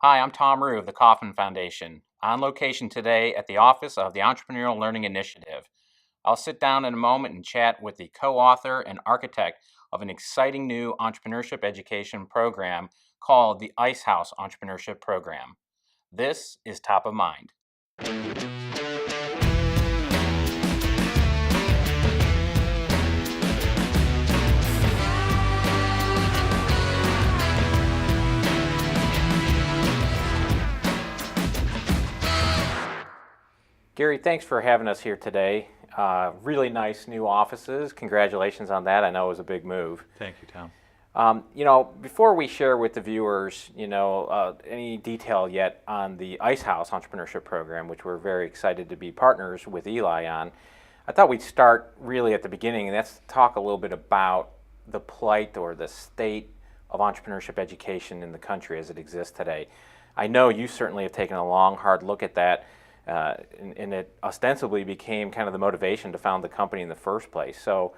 Hi, I'm Tom Rue of the Kauffman Foundation, on location today at the office of the Entrepreneurial Learning Initiative. I'll sit down in a moment and chat with the co-author and architect of an exciting new entrepreneurship education program called the Ice House Entrepreneurship Program. This is Top of Mind. Gary, thanks for having us here today. Really nice new offices. Congratulations on that. I know it was a big move. Thank you, Tom. Before we share with the viewers, any detail yet on the Ice House Entrepreneurship Program, which we're very excited to be partners with Eli on, I thought we'd start really at the beginning, and that's talk a little bit about the plight or the state of entrepreneurship education in the country as it exists today. I know you certainly have taken a long, hard look at that. And it ostensibly became kind of the motivation to found the company in the first place. So,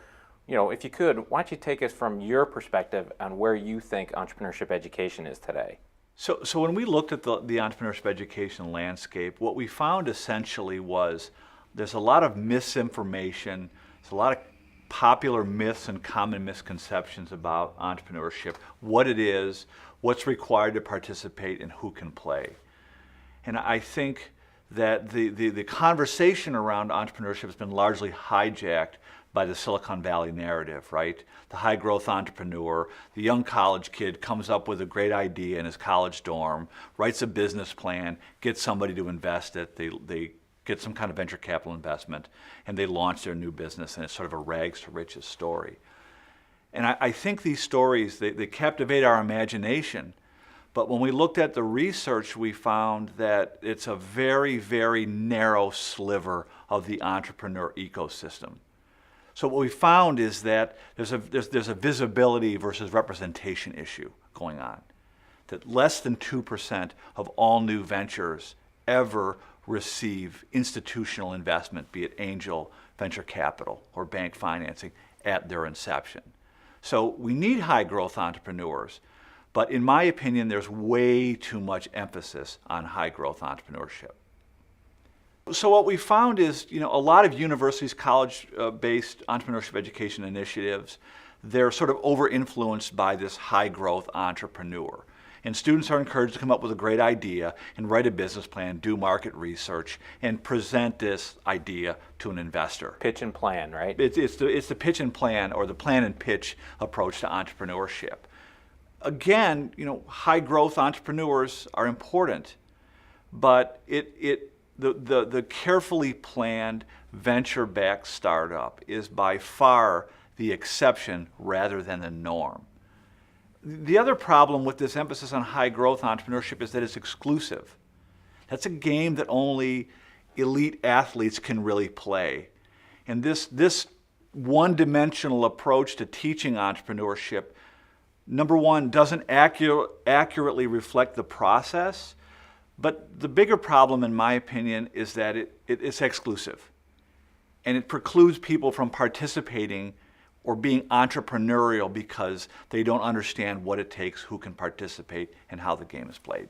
if you could, why don't you take us from your perspective on where you think entrepreneurship education is today? So when we looked at the entrepreneurship education landscape, what we found essentially was there's a lot of misinformation, there's a lot of popular myths and common misconceptions about entrepreneurship, what it is, what's required to participate, and who can play. And I think that the conversation around entrepreneurship has been largely hijacked by the Silicon Valley narrative, right? The high growth entrepreneur, the young college kid comes up with a great idea in his college dorm, writes a business plan, gets somebody to invest it, they get some kind of venture capital investment, and they launch their new business, and it's sort of a rags to riches story. And I think these stories, they captivate our imagination. But when we looked at the research, we found that it's a very, very narrow sliver of the entrepreneur ecosystem. So what we found is that there's a visibility versus representation issue going on. That less than 2% of all new ventures ever receive institutional investment, be it angel, venture capital, or bank financing, at their inception. So we need high growth entrepreneurs. But in my opinion, there's way too much emphasis on high growth entrepreneurship. So what we found is, a lot of universities, college-based entrepreneurship education initiatives, they're sort of over-influenced by this high growth entrepreneur. And students are encouraged to come up with a great idea and write a business plan, do market research, and present this idea to an investor. Pitch and plan, right? It's the pitch and plan, or the plan and pitch approach to entrepreneurship. Again, high growth entrepreneurs are important, but the carefully planned venture-backed startup is by far the exception rather than the norm. The other problem with this emphasis on high growth entrepreneurship is that it's exclusive. That's a game that only elite athletes can really play. And this one-dimensional approach to teaching entrepreneurship, number one, doesn't accurately reflect the process, but the bigger problem, in my opinion, is that it's exclusive. And it precludes people from participating or being entrepreneurial because they don't understand what it takes, who can participate, and how the game is played.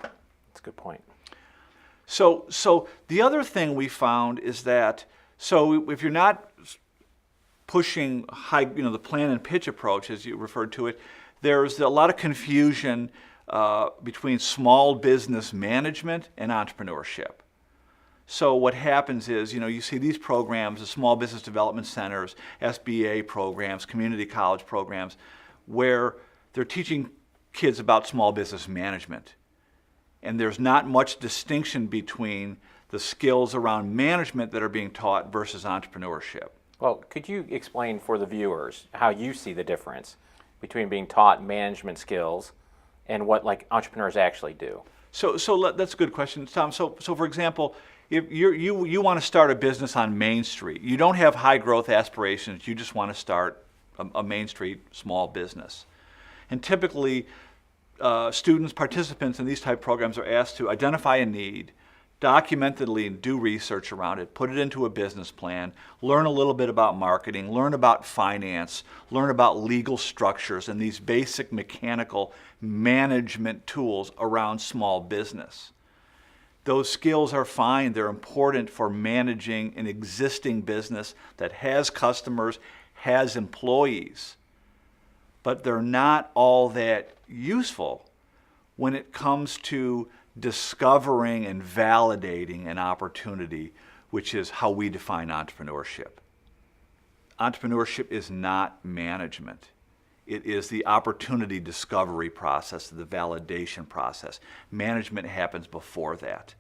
That's a good point. So the other thing we found is that, so if you're not pushing the plan and pitch approach, as you referred to it, there's a lot of confusion between small business management and entrepreneurship. So what happens is, you see these programs, the small business development centers, SBA programs, community college programs, where they're teaching kids about small business management. And there's not much distinction between the skills around management that are being taught versus entrepreneurship. Well, could you explain for the viewers how you see the difference between being taught management skills and what entrepreneurs actually do? So that's a good question, Tom. So for example, if you want to start a business on Main Street, you don't have high growth aspirations, you just want to start a Main Street small business. And typically, students, participants in these type programs are asked to identify a need, documentedly do research around it, put it into a business plan, learn a little bit about marketing, learn about finance, learn about legal structures and these basic mechanical management tools around small business. Those skills are fine. They're important for managing an existing business that has customers, has employees. But they're not all that useful when it comes to discovering and validating an opportunity, which is how we define entrepreneurship. Entrepreneurship is not management. It is the opportunity discovery process, the validation process. Management happens before that.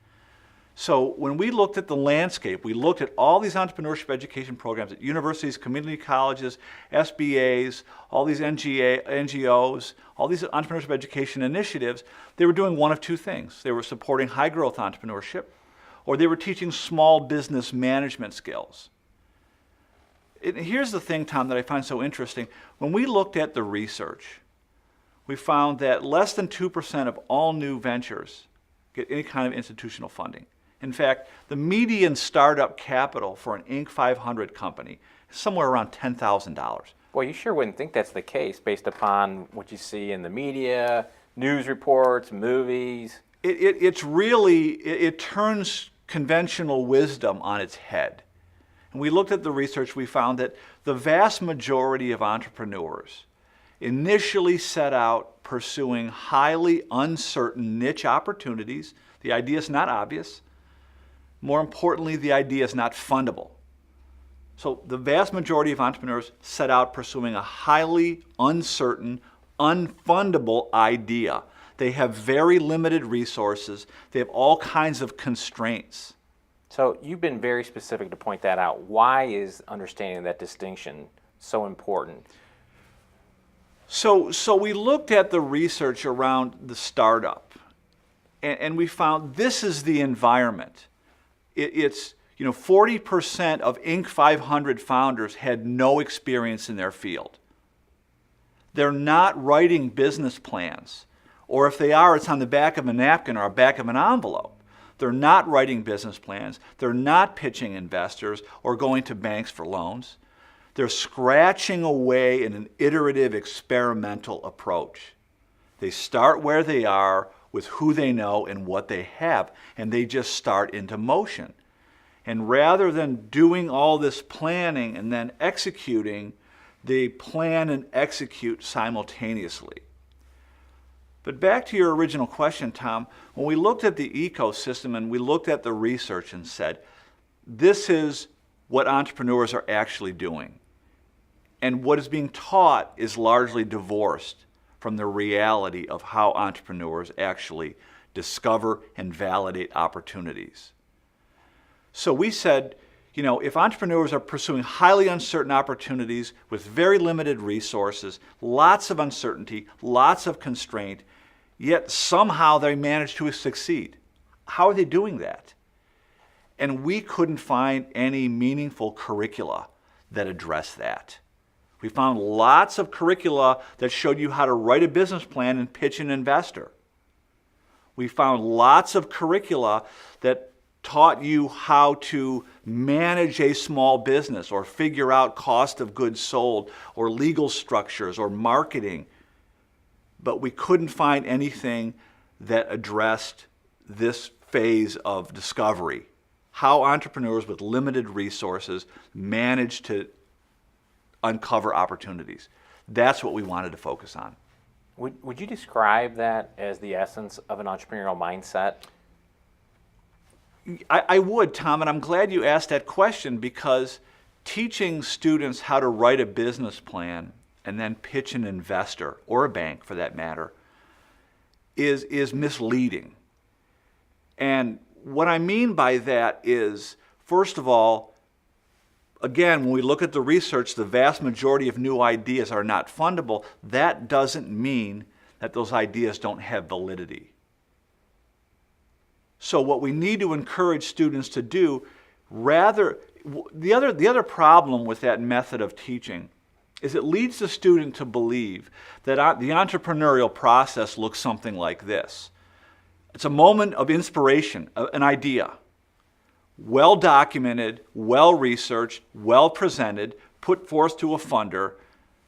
So when we looked at the landscape, we looked at all these entrepreneurship education programs at universities, community colleges, SBAs, all these NGOs, all these entrepreneurship education initiatives. They were doing one of two things. They were supporting high growth entrepreneurship, or they were teaching small business management skills. Here's the thing, Tom, that I find so interesting. When we looked at the research, we found that less than 2% of all new ventures get any kind of institutional funding. In fact, the median startup capital for an Inc. 500 company is somewhere around $10,000. Well, you sure wouldn't think that's the case based upon what you see in the media, news reports, movies. It turns conventional wisdom on its head. And we looked at the research, we found that the vast majority of entrepreneurs initially set out pursuing highly uncertain niche opportunities. The idea is not obvious. More importantly, the idea is not fundable. So the vast majority of entrepreneurs set out pursuing a highly uncertain, unfundable idea. They have very limited resources. They have all kinds of constraints. So you've been very specific to point that out. Why is understanding that distinction so important? So we looked at the research around the startup, and we found this is the environment. It's 40% of Inc. 500 founders had no experience in their field. They're not writing business plans, or if they are, it's on the back of a napkin or back of an envelope. They're not writing business plans. They're not pitching investors or going to banks for loans. They're scratching away in an iterative, experimental approach. They start where they are with who they know and what they have, and they just start into motion. And rather than doing all this planning and then executing, they plan and execute simultaneously. But back to your original question, Tom, when we looked at the ecosystem and we looked at the research and said, this is what entrepreneurs are actually doing. And what is being taught is largely divorced from the reality of how entrepreneurs actually discover and validate opportunities. So we said, if entrepreneurs are pursuing highly uncertain opportunities with very limited resources, lots of uncertainty, lots of constraint, yet somehow they manage to succeed, how are they doing that? And we couldn't find any meaningful curricula that address that. We found lots of curricula that showed you how to write a business plan and pitch an investor. We found lots of curricula that taught you how to manage a small business or figure out cost of goods sold or legal structures or marketing. But we couldn't find anything that addressed this phase of discovery, how entrepreneurs with limited resources manage to uncover opportunities. That's what we wanted to focus on. Would you describe that as the essence of an entrepreneurial mindset? I would, Tom, and I'm glad you asked that question because teaching students how to write a business plan and then pitch an investor, or a bank for that matter, is misleading. And what I mean by that is, first of all, again, when we look at the research, the vast majority of new ideas are not fundable. That doesn't mean that those ideas don't have validity. So what we need to encourage students to do, the other problem with that method of teaching is it leads the student to believe that the entrepreneurial process looks something like this. It's a moment of inspiration, an idea. Well documented, well researched, well presented, put forth to a funder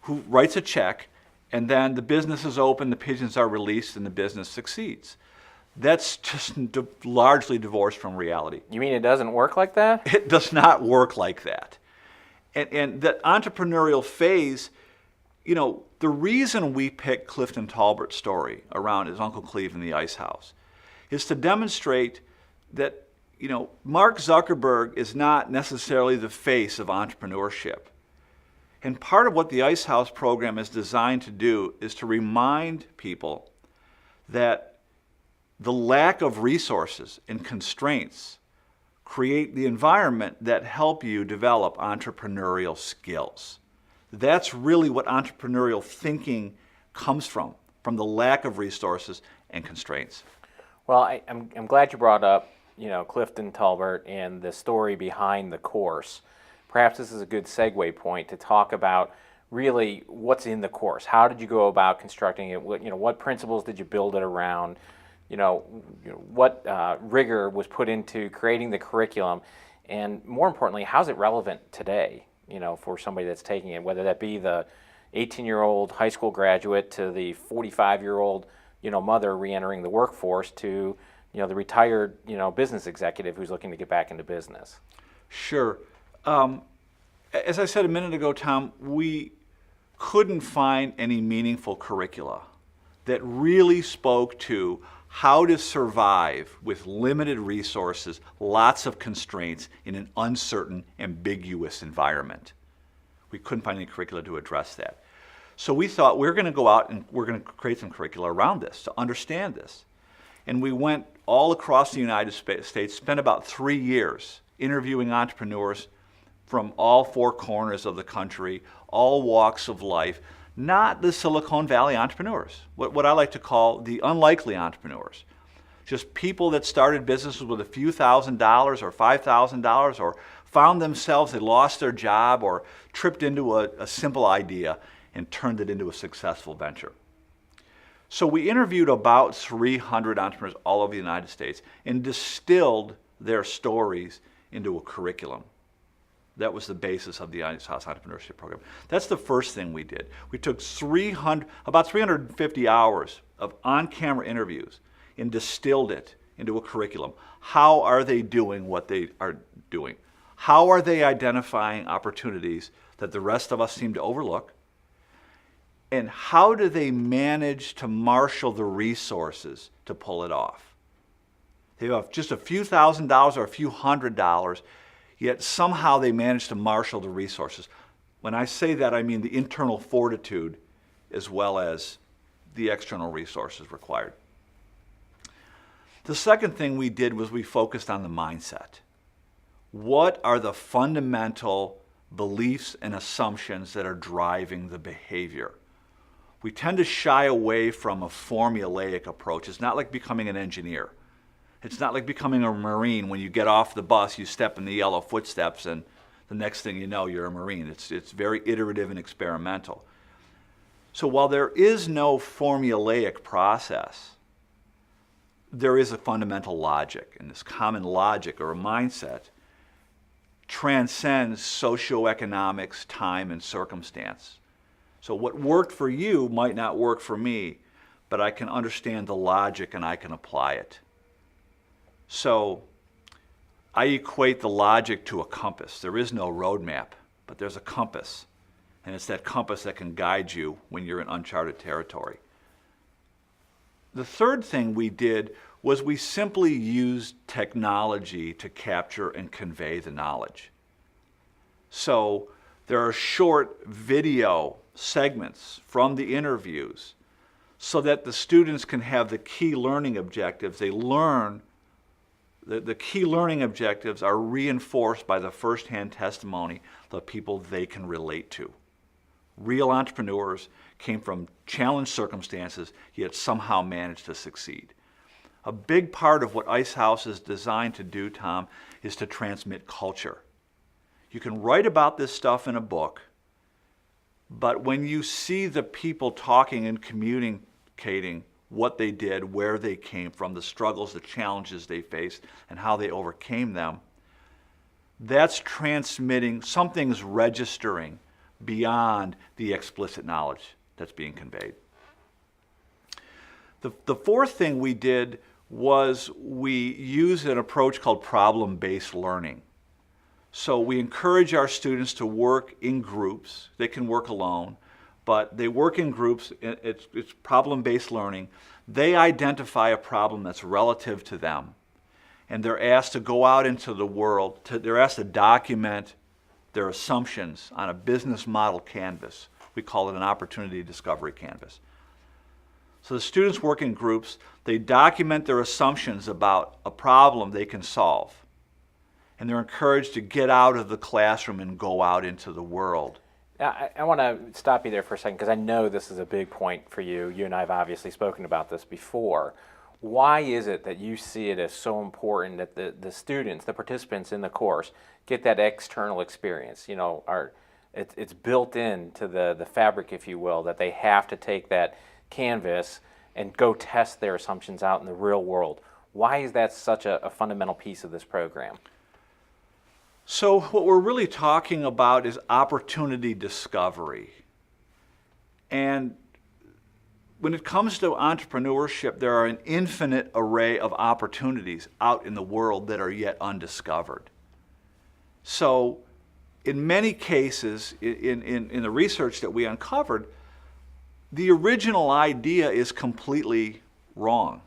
who writes a check, and then the business is open, the pigeons are released, and the business succeeds. That's just largely divorced from reality. You mean it doesn't work like that? It does not work like that. And that entrepreneurial phase, the reason we picked Clifton Talbert's story around his Uncle Cleve in the ice house is to demonstrate that, Mark Zuckerberg is not necessarily the face of entrepreneurship. And part of what the Ice House program is designed to do is to remind people that the lack of resources and constraints create the environment that help you develop entrepreneurial skills. That's really what entrepreneurial thinking comes from the lack of resources and constraints. Well, I'm glad you brought up, Clifton Talbert and the story behind the course. Perhaps this is a good segue point to talk about really what's in the course. How did you go about constructing it? What principles did you build it around? What rigor was put into creating the curriculum, and more importantly, how's it relevant today? For somebody that's taking it, whether that be the 18-year-old high school graduate to the 45-year-old, mother re-entering the workforce to, the retired, business executive who's looking to get back into business. Sure. As I said a minute ago, Tom, we couldn't find any meaningful curricula that really spoke to how to survive with limited resources, lots of constraints in an uncertain, ambiguous environment. We couldn't find any curricula to address that. So we thought we're going to go out and we're going to create some curricula around this to understand this. And we went all across the United States, spent about 3 years interviewing entrepreneurs from all 4 corners of the country, all walks of life, not the Silicon Valley entrepreneurs, what I like to call the unlikely entrepreneurs. Just people that started businesses with a few $1,000s or $5,000 or found themselves, they lost their job or tripped into a simple idea and turned it into a successful venture. So we interviewed about 300 entrepreneurs all over the United States and distilled their stories into a curriculum. That was the basis of the Ice House Entrepreneurship Program. That's the first thing we did. We took about 350 hours of on-camera interviews and distilled it into a curriculum. How are they doing what they are doing? How are they identifying opportunities that the rest of us seem to overlook? And how do they manage to marshal the resources to pull it off? They have just a few $1,000s or a few $100s, yet somehow they manage to marshal the resources. When I say that, I mean the internal fortitude as well as the external resources required. The second thing we did was we focused on the mindset. What are the fundamental beliefs and assumptions that are driving the behavior? We tend to shy away from a formulaic approach. It's not like becoming an engineer. It's not like becoming a Marine. When you get off the bus, you step in the yellow footsteps, and the next thing you know, you're a Marine. It's very iterative and experimental. So while there is no formulaic process, there is a fundamental logic, and this common logic or a mindset transcends socioeconomics, time, and circumstance. So what worked for you might not work for me, but I can understand the logic and I can apply it. So I equate the logic to a compass. There is no roadmap, but there's a compass. And it's that compass that can guide you when you're in uncharted territory. The third thing we did was we simply used technology to capture and convey the knowledge. So there are short video segments from the interviews so that the students can have the key learning objectives. They learn, the key learning objectives are reinforced by the firsthand testimony of people they can relate to. Real entrepreneurs came from challenged circumstances, yet somehow managed to succeed. A big part of what Ice House is designed to do, Tom, is to transmit culture. You can write about this stuff in a book, but when you see the people talking and communicating what they did, where they came from, the struggles, the challenges they faced, and how they overcame them, that's transmitting, something's registering beyond the explicit knowledge that's being conveyed. The fourth thing we did was we used an approach called problem-based learning. So we encourage our students to work in groups. They can work alone, but they work in groups. It's problem-based learning. They identify a problem that's relative to them, and they're asked to go out into the world. They're asked to document their assumptions on a business model canvas. We call it an opportunity discovery canvas. So the students work in groups. They document their assumptions about a problem they can solve. And they're encouraged to get out of the classroom and go out into the world. Now, I want to stop you there for a second because I know this is a big point for you. You and I have obviously spoken about this before. Why is it that you see it as so important that the students, the participants in the course, get that external experience? You know, it's built into the fabric, if you will, that they have to take that canvas and go test their assumptions out in the real world. Why is that such a fundamental piece of this program? So what we're really talking about is opportunity discovery. And when it comes to entrepreneurship, there are an infinite array of opportunities out in the world that are yet undiscovered. So in many cases, in the research that we uncovered, the original idea is completely wrong.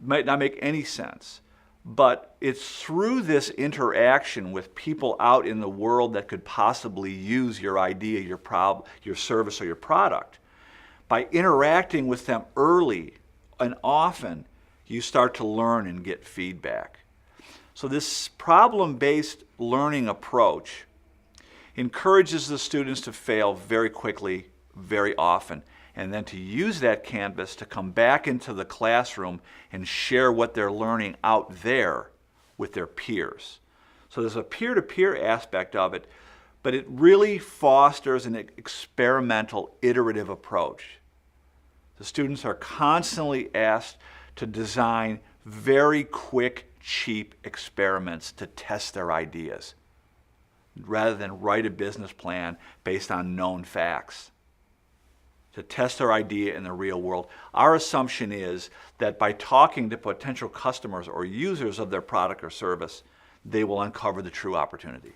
Might not make any sense. But it's through this interaction with people out in the world that could possibly use your idea, your service, or your product. By interacting with them early and often, you start to learn and get feedback. So this problem-based learning approach encourages the students to fail very quickly, very often, and then to use that canvas to come back into the classroom and share what they're learning out there with their peers. So there's a peer-to-peer aspect of it, but it really fosters an experimental, iterative approach. The students are constantly asked to design very quick, cheap experiments to test their ideas, rather than write a business plan based on known facts. To test their idea in the real world. Our assumption is that by talking to potential customers or users of their product or service, they will uncover the true opportunity.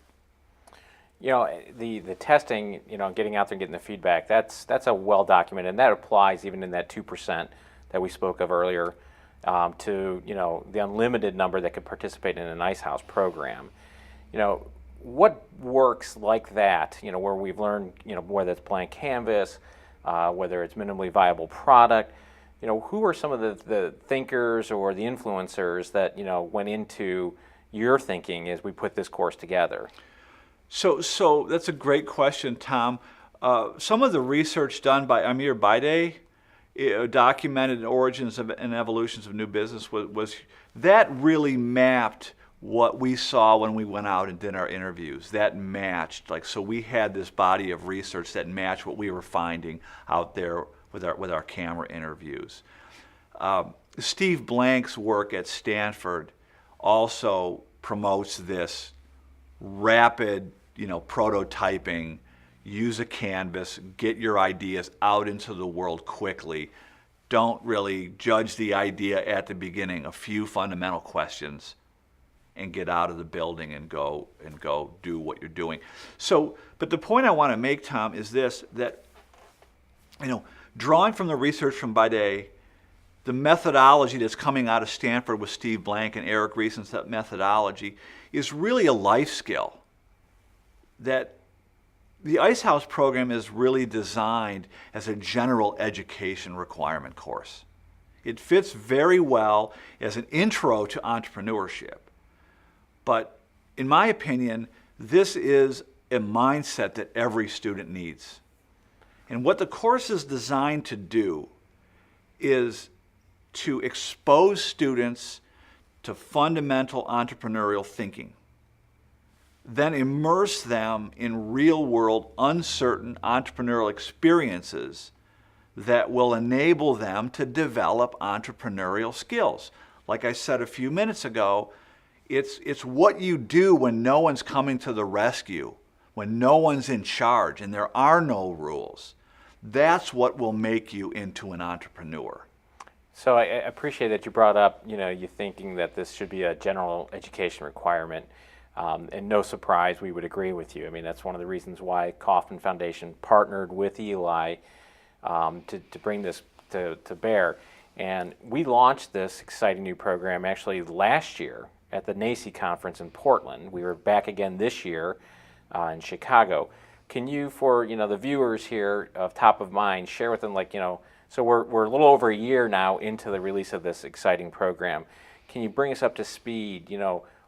You know, the testing, you know, getting out there and getting the feedback, that's a well documented, and that applies even in that 2% that we spoke of earlier to, you know, the unlimited number that could participate in an Ice House program. You know, what works like that, you know, where we've learned, you know, whether it's blank canvas, whether it's minimally viable product, you know, who are some of the thinkers or the influencers that, you know, went into your thinking as we put this course together? So that's a great question, Tom. Some of the research done by Amir Baideh, documented origins and evolutions of new business, was that really mapped what we saw when we went out and did our interviews. That matched, so we had this body of research that matched what we were finding out there with our camera interviews. Steve Blank's work at Stanford also promotes this rapid, prototyping. Use a canvas, get your ideas out into the world quickly. Don't really judge the idea at the beginning. A few fundamental questions, and get out of the building and go do what you're doing. So, but the point I want to make, Tom, is this: that drawing from the research from Baideh, the methodology that's coming out of Stanford with Steve Blank and Eric Reeson's methodology is really a life skill. That the Ice House program is really designed as a general education requirement course. It fits very well as an intro to entrepreneurship. But in my opinion, this is a mindset that every student needs. And what the course is designed to do is to expose students to fundamental entrepreneurial thinking, then immerse them in real-world, uncertain entrepreneurial experiences that will enable them to develop entrepreneurial skills. Like I said a few minutes ago, it's what you do when no one's coming to the rescue, when no one's in charge and there are no rules. That's what will make you into an entrepreneur. So I appreciate that you brought up, you thinking that this should be a general education requirement. And no surprise, we would agree with you. I mean, that's one of the reasons why Kauffman Foundation partnered with Eli to bring this to bear. And we launched this exciting new program actually last year at the NACCE conference in Portland. We were back again this year in Chicago. Can you, for the viewers here of Top of Mind, share with them, so we're a little over a year now into the release of this exciting program. Can you bring us up to speed,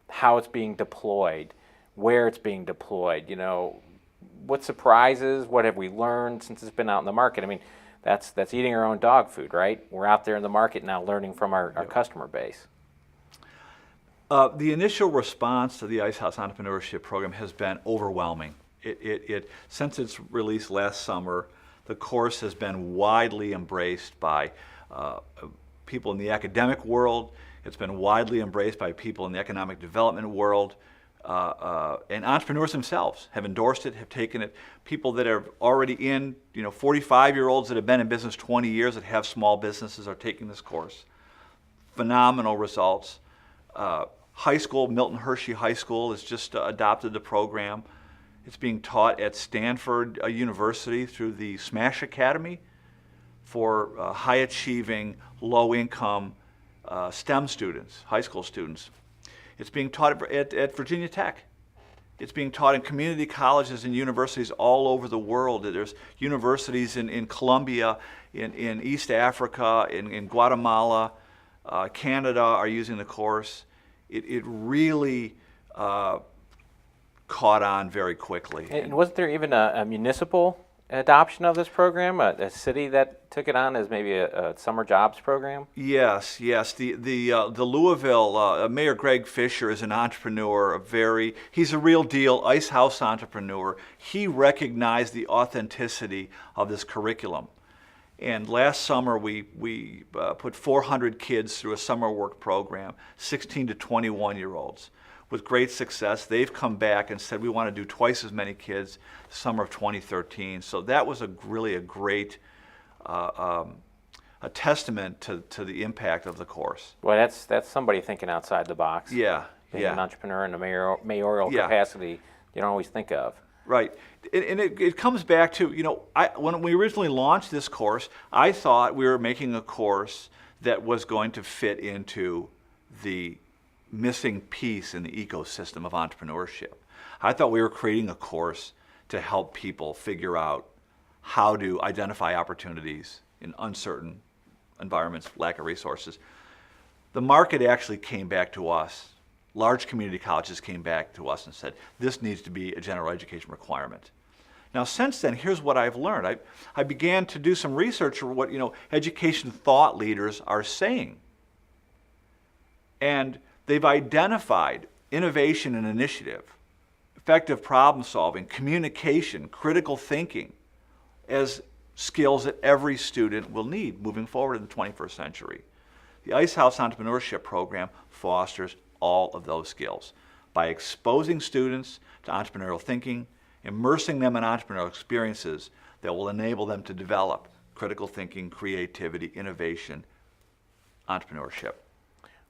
how it's being deployed, where it's being deployed, what surprises, what have we learned since it's been out in the market? I mean, that's eating our own dog food, right? We're out there in the market now learning from our customer base. The initial response to the Ice House Entrepreneurship Program has been overwhelming. Since its release last summer, the course has been widely embraced by people in the academic world. It's been widely embraced by people in the economic development world. And entrepreneurs themselves have endorsed it, have taken it. People that are already in, 45-year-olds that have been in business 20 years that have small businesses are taking this course. Phenomenal results. High school, Milton Hershey High School has just adopted the program. It's being taught at Stanford University through the SMASH Academy for high-achieving, low-income STEM students, high school students. It's being taught at Virginia Tech. It's being taught in community colleges and universities all over the world. There's universities in Colombia, in East Africa, in Guatemala, Canada are using the course. It really caught on very quickly. And wasn't there even a municipal adoption of this program, a city that took it on as maybe a summer jobs program? Yes. The Louisville Mayor Greg Fisher is an entrepreneur. He's a real deal Ice House entrepreneur. He recognized the authenticity of this curriculum, and last summer we put 400 kids through a summer work program, 16 to 21-year-olds. With great success. They've come back and said we want to do twice as many kids summer of 2013. So that was really a great a testament to the impact of the course. Well, that's somebody thinking outside the box. Yeah. Being an entrepreneur in a mayoral capacity you don't always think of. Right. And it comes back to, when we originally launched this course, I thought we were making a course that was going to fit into the missing piece in the ecosystem of entrepreneurship. I thought we were creating a course to help people figure out how to identify opportunities in uncertain environments, lack of resources. The market actually came back to us. Large community colleges came back to us and said, this needs to be a general education requirement. Now, since then, here's what I've learned. I began to do some research for what education thought leaders are saying. And they've identified innovation and initiative, effective problem solving, communication, critical thinking as skills that every student will need moving forward in the 21st century. The Ice House Entrepreneurship Program fosters all of those skills by exposing students to entrepreneurial thinking, immersing them in entrepreneurial experiences that will enable them to develop critical thinking, creativity, innovation, entrepreneurship.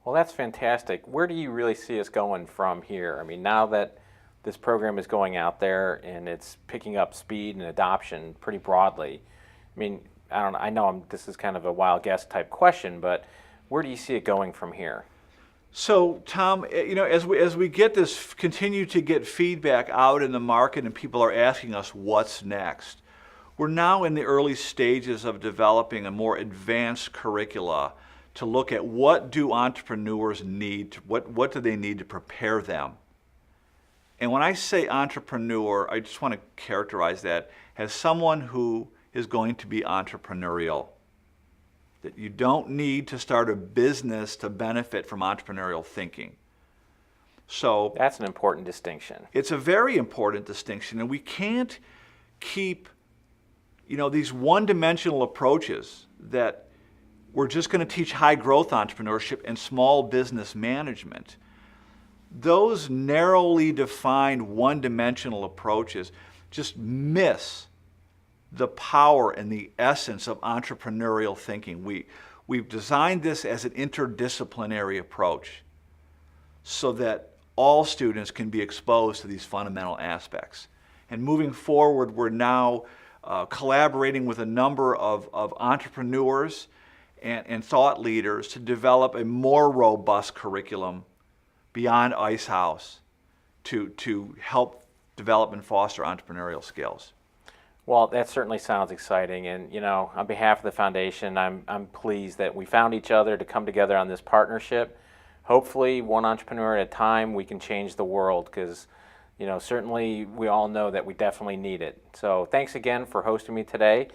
Well, that's fantastic. Where do you really see us going from here? I mean, now that this program is going out there and it's picking up speed and adoption pretty broadly, I mean, I know this is kind of a wild guess type question, but where do you see it going from here? So, Tom, as we get this, continue to get feedback out in the market and people are asking us what's next, we're now in the early stages of developing a more advanced curricula to look at what do entrepreneurs need, what do they need to prepare them. And when I say entrepreneur, I just want to characterize that as someone who is going to be entrepreneurial. That you don't need to start a business to benefit from entrepreneurial thinking. So that's an important distinction. It's a very important distinction, and we can't keep these one-dimensional approaches that we're just going to teach high growth entrepreneurship and small business management, those narrowly defined one-dimensional approaches just miss the power and the essence of entrepreneurial thinking. We've designed this as an interdisciplinary approach so that all students can be exposed to these fundamental aspects. And moving forward, we're now collaborating with a number of entrepreneurs and thought leaders to develop a more robust curriculum beyond Ice House to help develop and foster entrepreneurial skills. Well, that certainly sounds exciting, and on behalf of the foundation, I'm pleased that we found each other to come together on this partnership. Hopefully, one entrepreneur at a time, we can change the world, because certainly we all know that we definitely need it. So thanks again for hosting me today,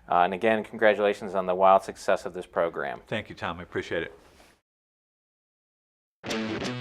and again, congratulations on the wild success of this program. Thank you, Tom. I appreciate it.